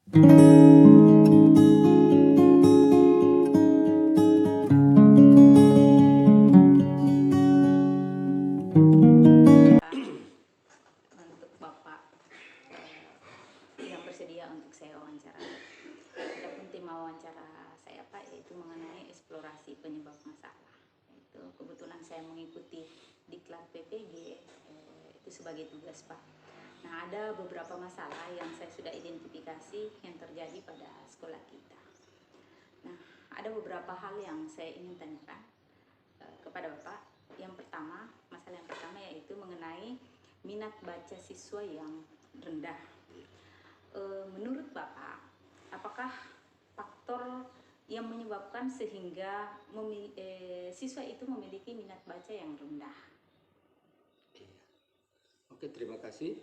Untuk Bapak yang bersedia untuk saya wawancara. Adapun tema wawancara saya Pak yaitu mengenai eksplorasi penyebab masalah. Itu kebetulan saya mengikuti diklat PPG itu sebagai tugas Pak. Nah, ada beberapa masalah yang saya sudah identifikasi yang terjadi pada sekolah kita. Nah, ada beberapa hal yang saya ingin tanyakan kepada Bapak. Yang pertama, masalah yang pertama yaitu mengenai minat baca siswa yang rendah. Menurut Bapak, apakah faktor yang menyebabkan sehingga siswa itu memiliki minat baca yang rendah? Oke, terima kasih.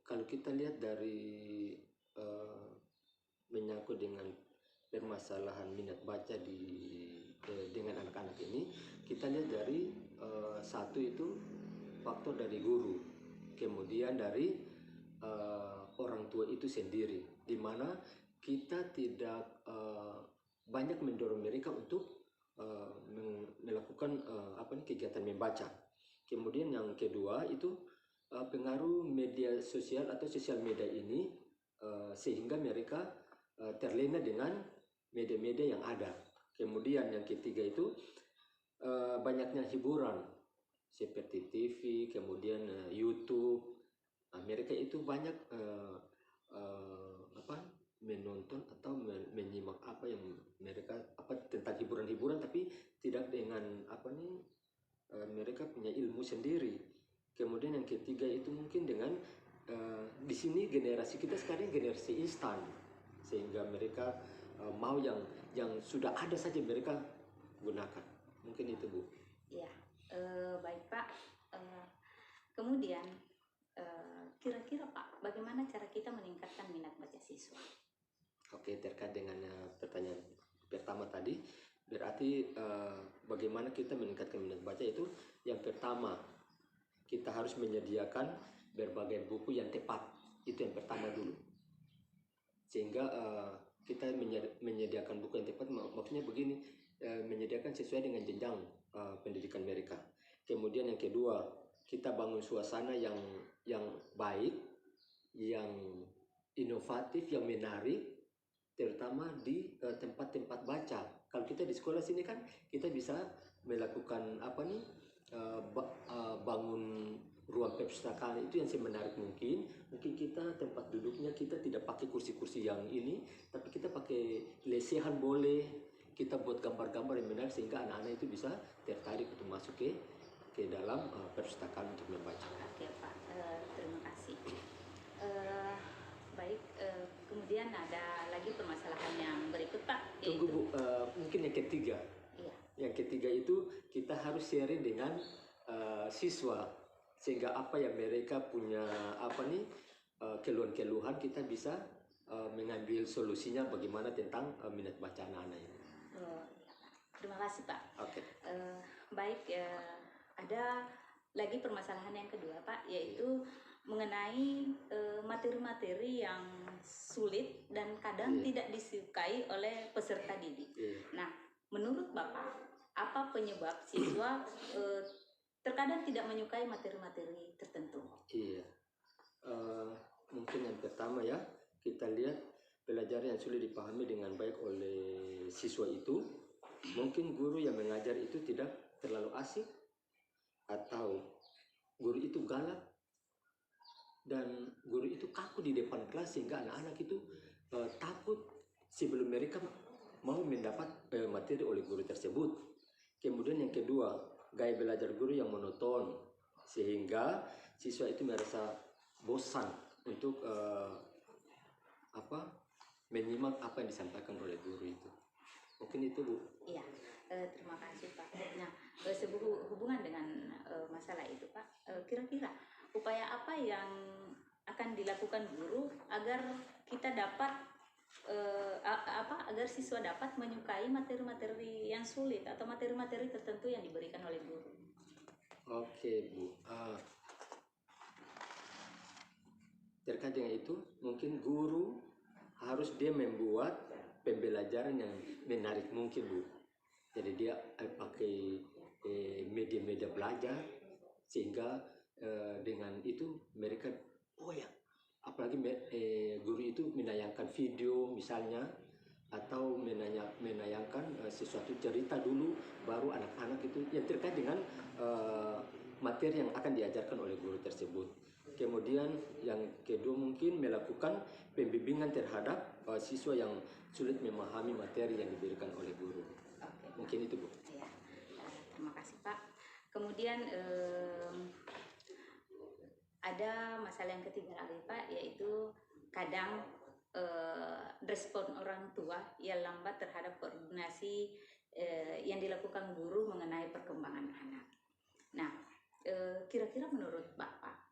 Kalau kita lihat dari menyangkut dengan permasalahan minat baca dengan anak-anak ini, kita lihat dari satu itu faktor dari guru, kemudian dari orang tua itu sendiri, di mana kita tidak banyak mendorong mereka untuk melakukan kegiatan membaca. Kemudian yang kedua itu pengaruh media sosial atau sosial media ini sehingga mereka terlena dengan media-media yang ada. Kemudian yang ketiga itu banyaknya hiburan seperti TV, kemudian YouTube. Mereka itu banyak menonton atau menyimak apa yang mereka tentang hiburan-hiburan, tapi tidak dengan mereka punya ilmu sendiri. Kemudian yang ketiga itu mungkin dengan di sini generasi kita sekarang generasi instan, sehingga mereka mau yang sudah ada saja mereka gunakan. Mungkin itu, Bu. Ya, baik Pak. Kemudian kira-kira Pak, bagaimana cara kita meningkatkan minat baca siswa? Oke, terkait dengan pertanyaan pertama tadi, berarti bagaimana kita meningkatkan minat baca itu, yang pertama kita harus menyediakan berbagai buku yang tepat. Itu yang pertama dulu. Sehingga kita menyediakan buku yang tepat, maksudnya begini, menyediakan sesuai dengan jenjang pendidikan mereka. Kemudian yang kedua, kita bangun suasana yang baik, yang inovatif, yang menarik, terutama di tempat-tempat baca. Kalau kita di sekolah sini kan kita bisa melakukan bangun ruang perpustakaan itu yang semenarik mungkin. Mungkin kita tempat duduknya kita tidak pakai kursi-kursi yang ini, tapi kita pakai lesehan boleh. Kita buat gambar-gambar yang menarik sehingga anak-anak itu bisa tertarik untuk masuk ke dalam perpustakaan untuk membaca. Oke Pak, terima kasih. Baik, kemudian ada lagi permasalahan yang berikut Pak. Tunggu Bu, mungkin yang ketiga. Iya. Yang ketiga itu kita harus sharing dengan siswa, sehingga apa yang mereka punya keluhan-keluhan kita bisa mengambil solusinya bagaimana tentang minat baca anak-anak ini. Iya, terima kasih Pak. Oke. Baik, ada lagi permasalahan yang kedua Pak, yaitu mengenai materi-materi yang sulit dan kadang tidak disukai oleh peserta didik. Nah, menurut Bapak, apa penyebab siswa terkadang tidak menyukai materi-materi tertentu? Iya, mungkin yang pertama ya, kita lihat pelajaran yang sulit dipahami dengan baik oleh siswa itu, mungkin guru yang mengajar itu tidak terlalu asik, atau guru itu galak, dan guru itu kaku di depan kelas sehingga anak-anak itu takut sebelum mereka mau mendapat materi oleh guru tersebut. Kemudian yang kedua, gaya belajar guru yang monoton sehingga siswa itu merasa bosan untuk menyimak apa yang disampaikan oleh guru itu. Mungkin itu Bu. Iya, terima kasih Pak. Nah, hubungan dengan masalah itu Pak, kira-kira upaya apa yang akan dilakukan guru agar kita dapat agar siswa dapat menyukai materi-materi yang sulit atau materi-materi tertentu yang diberikan oleh guru? Oke Bu, terkait dengan itu mungkin guru harus dia membuat pembelajaran yang menarik mungkin, Bu. Jadi dia pakai media-media belajar sehingga dengan itu mereka, oh ya, apalagi guru itu menayangkan video misalnya, atau menayangkan sesuatu cerita dulu, baru anak-anak itu yang terkait dengan materi yang akan diajarkan oleh guru tersebut. Kemudian yang kedua mungkin melakukan pembimbingan terhadap siswa yang sulit memahami materi yang diberikan oleh guru. Oke. Mungkin itu, Bu. Ya, terima kasih Pak. Kemudian ada masalah yang ketiga lagi Pak, yaitu kadang respon orang tua yang lambat terhadap koordinasi yang dilakukan guru mengenai perkembangan anak. Nah, kira-kira menurut Bapak,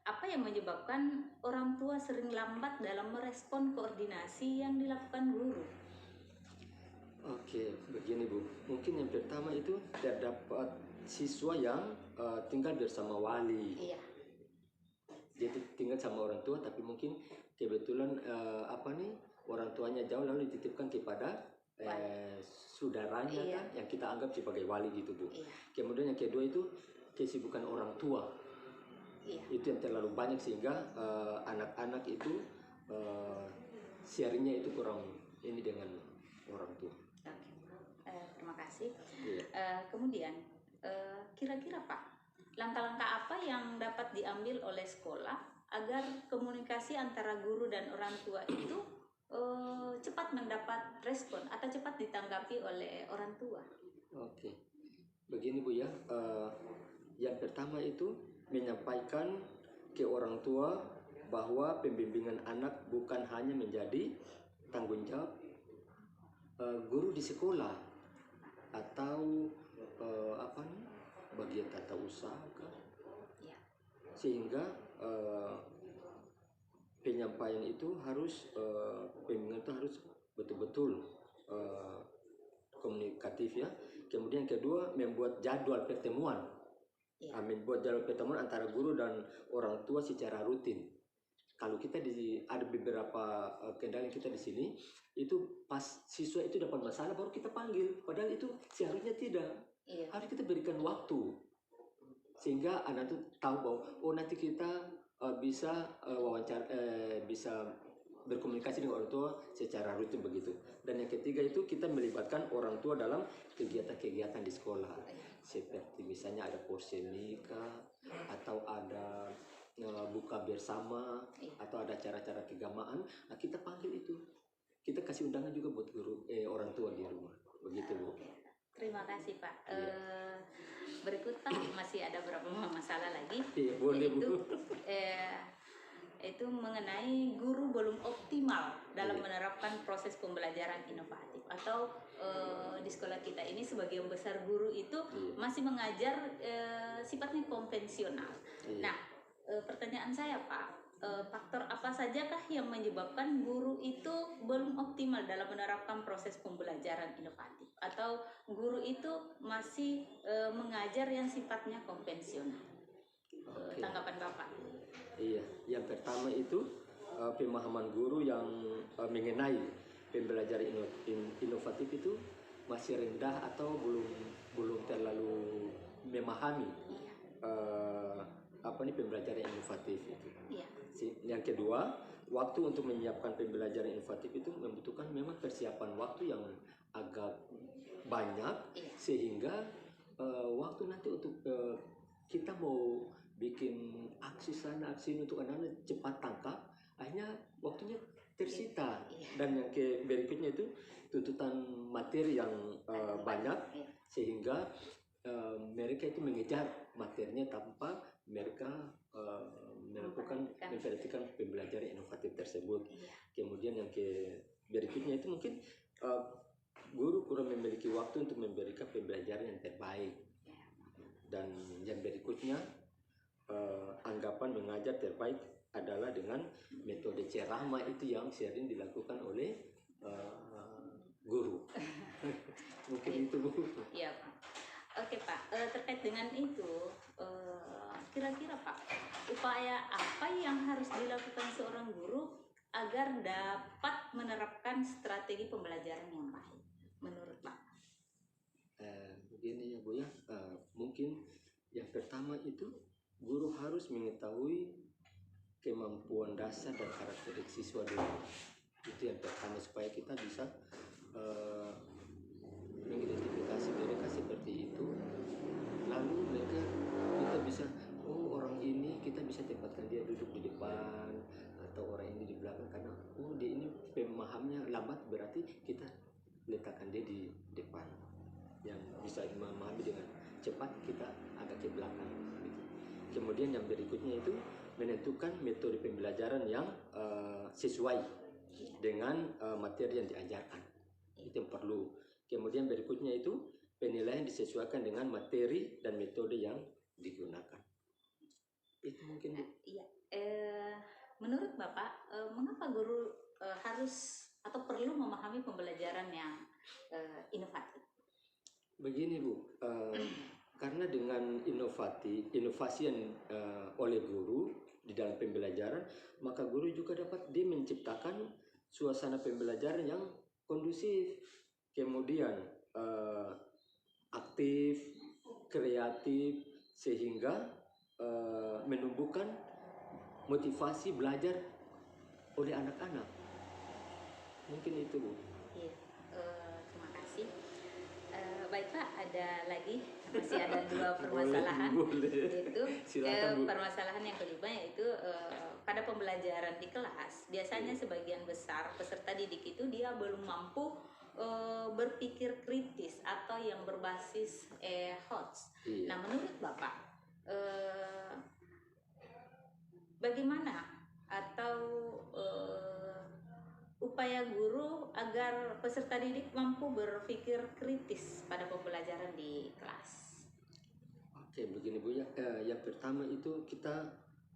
apa yang menyebabkan orang tua sering lambat dalam merespon koordinasi yang dilakukan guru? Oke, begini Bu. Mungkin yang pertama itu terdapat siswa yang tinggal bersama wali. Iya. Jadi tinggal sama orang tua, tapi mungkin kebetulan orang tuanya jauh, lalu dititipkan kepada saudaranya, Iya. kan, yang kita anggap sebagai wali gitu, Bu. Iya. Kemudian yang kedua itu kesibukan orang tua. Iya. Itu yang terlalu banyak sehingga anak-anak itu sharingnya itu kurang ini dengan orang tua. Oke. Terima kasih. Iya. Kemudian kira-kira Pak, langkah-langkah apa yang dapat diambil oleh sekolah agar komunikasi antara guru dan orang tua itu cepat mendapat respon atau cepat ditanggapi oleh orang tua? Oke, begini Bu ya, yang pertama itu menyampaikan ke orang tua bahwa pembimbingan anak bukan hanya menjadi tanggung jawab guru di sekolah atau bagian tata usaha kan? Ya. Sehingga penyampaian itu harus pembimbingan itu harus betul-betul komunikatif ya. Kemudian kedua, membuat jadwal pertemuan. Ya. Membuat jadwal pertemuan antara guru dan orang tua secara rutin. Kalau kita ada beberapa kendala kita di sini, itu pas siswa itu dapat masalah baru kita panggil, padahal itu seharusnya tidak. Iya. Harus kita berikan waktu sehingga anak itu tahu bahwa oh nanti kita bisa bisa berkomunikasi dengan orang tua secara rutin begitu. Dan yang ketiga itu kita melibatkan orang tua dalam kegiatan-kegiatan di sekolah, seperti misalnya ada porselenika atau ada buka bersama atau ada acara-acara keagamaan. Nah, kita panggil itu, kita kasih undangan juga buat guru orang tua di rumah begitu, Bu. Terima kasih Pak. Berikut Pak, masih ada beberapa masalah lagi. Iya, boleh, Bu. Itu mengenai guru belum optimal dalam menerapkan proses pembelajaran inovatif, atau di sekolah kita ini sebagian besar guru itu masih mengajar sifatnya konvensional. Nah, pertanyaan saya Pak, faktor apa sajakah yang menyebabkan guru itu belum optimal dalam menerapkan proses pembelajaran inovatif, atau guru itu masih mengajar yang sifatnya konvensional? Oke. Tanggapan Bapak? Iya, yang pertama itu pemahaman guru yang mengenai pembelajaran inovatif itu masih rendah atau belum terlalu memahami pembelajaran inovatif itu. Iya. Yang kedua, waktu untuk menyiapkan pembelajaran inovatif itu membutuhkan memang persiapan waktu yang agak banyak, sehingga waktu nanti untuk kita mau bikin aksi sana aksi ini untuk anak-anak cepat tangkap, akhirnya waktunya tersita. Dan yang berikutnya itu tuntutan materi yang banyak, sehingga mereka itu mengejar materinya tanpa mereka memperhatikan pembelajaran inovatif tersebut. Kemudian yang berikutnya itu mungkin guru kurang memiliki waktu untuk memberikan pembelajaran yang terbaik. Dan yang berikutnya anggapan mengajar terbaik adalah dengan metode ceramah itu yang sering dilakukan oleh guru. Mungkin itu, Bu. Iya Pak. Oke Pak, terkait dengan itu kira-kira Pak, upaya apa yang harus dilakukan seorang guru agar dapat menerapkan strategi pembelajaran yang baik menurut Pak? Begini ya Bu ya, mungkin yang pertama itu guru harus mengetahui kemampuan dasar dan karakteristik siswa dulu. Itu yang pertama supaya kita bisa mengidentifikasi mereka seperti itu, lalu mereka kita bisa, oh orang ini kita bisa tempatkan dia duduk di depan atau orang ini di belakang, karena oh dia ini pemahamnya lambat, berarti kita letakkan dia di depan. Yang bisa memahami dengan cepat kita agak ke belakang gitu. Kemudian yang berikutnya itu menentukan metode pembelajaran yang sesuai dengan materi yang diajarkan, itu yang perlu. Kemudian berikutnya itu penilaian disesuaikan dengan materi dan metode yang digunakan. Itu mungkin Bu. Iya. Menurut Bapak, mengapa guru harus atau perlu memahami pembelajaran yang inovatif? Begini Bu, karena dengan inovasi yang oleh guru di dalam pembelajaran, maka guru juga dapat dia menciptakan suasana pembelajaran yang kondusif, kemudian aktif, kreatif, sehingga menumbuhkan motivasi belajar oleh anak-anak. Mungkin itu Bu. Iya, terima kasih. Baik Pak, ada lagi, masih ada dua permasalahan. Boleh. Yaitu Silakan, Bu. permasalahan yang kelima, yaitu pada pembelajaran di kelas biasanya sebagian besar peserta didik itu dia belum mampu berpikir kritis atau yang berbasis HOTS. Iya. Nah, menurut Bapak, bagaimana atau upaya guru agar peserta didik mampu berpikir kritis pada pembelajaran di kelas? Oke, begini Bu ya. Yang pertama itu kita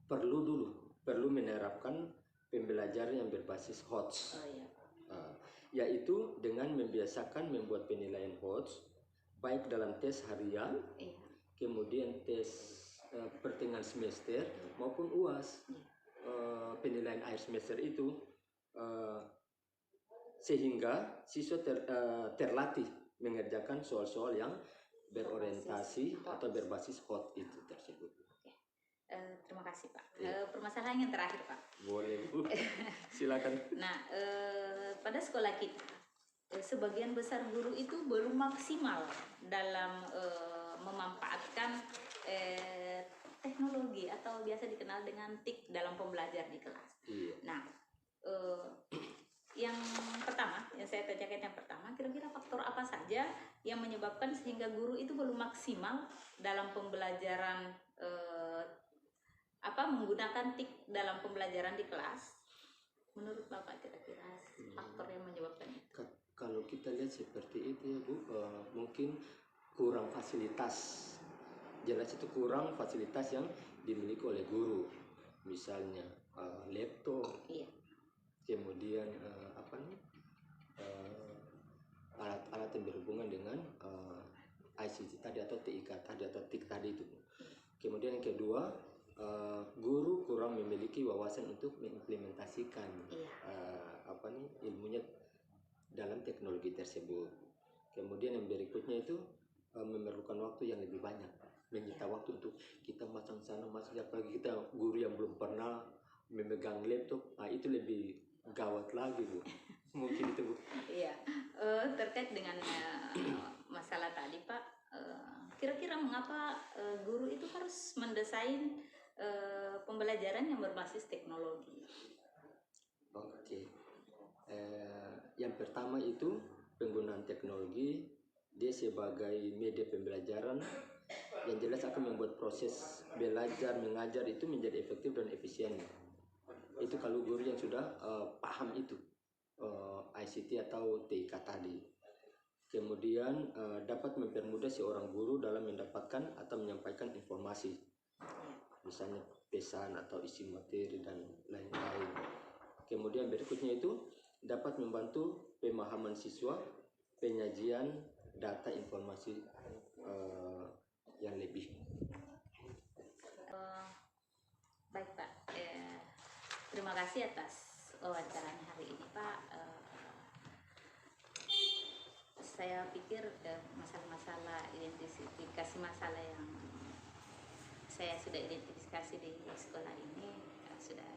perlu menerapkan pembelajaran yang berbasis HOTS. Oh iya. Yaitu dengan membiasakan membuat penilaian HOTS baik dalam tes harian, Iya. kemudian tes pertengahan semester maupun UAS. Penilaian akhir semester itu sehingga siswa terlatih mengerjakan soal-soal yang berorientasi atau berbasis HOT itu tersebut. Terima kasih Pak. Iya. Permasalahan yang terakhir Pak. Boleh Bu, silakan. Nah, pada sekolah kita sebagian besar guru itu belum maksimal dalam memanfaatkan teknologi atau biasa dikenal dengan TIK dalam pembelajaran di kelas. Iya. Nah, yang pertama, yang saya tanyakan yang pertama, kira-kira faktor apa saja yang menyebabkan sehingga guru itu belum maksimal dalam pembelajaran menggunakan TIK dalam pembelajaran di kelas? Menurut Bapak kira-kira faktor yang menyebabkan itu? Kalau kita lihat seperti itu ya Bu, mungkin kurang fasilitas. Jelas itu kurang fasilitas yang dimiliki oleh guru. Misalnya laptop, Iya. kemudian alat-alat yang berhubungan dengan ICT tadi atau TIK tadi atau TIK tadi itu. Kemudian yang kedua, guru kurang memiliki wawasan untuk mengimplementasikan ilmunya dalam teknologi tersebut. Kemudian yang berikutnya itu memerlukan waktu yang lebih banyak, menyita waktu untuk kita masang sana masang, apalagi kita guru yang belum pernah memegang laptop, itu lebih gawat lagi Bu. Mungkin itu Bu. Iya, terkait dengan masalah tadi Pak, kira-kira mengapa guru itu harus mendesain pembelajaran yang berbasis teknologi? Oke. Yang pertama itu penggunaan teknologi, dia sebagai media pembelajaran yang jelas akan membuat proses belajar mengajar itu menjadi efektif dan efisien. Itu kalau guru yang sudah paham itu ICT atau TIK tadi. Kemudian dapat mempermudah seorang guru dalam mendapatkan atau menyampaikan informasi, misalnya pesan atau isi materi dan lain-lain. Kemudian berikutnya itu dapat membantu pemahaman siswa, penyajian data informasi yang lebih. Baik Pak, terima kasih atas wawancaranya hari ini Pak. Saya pikir masalah-masalah identifikasi masalah yang saya sudah identifikasi di sekolah ini sudah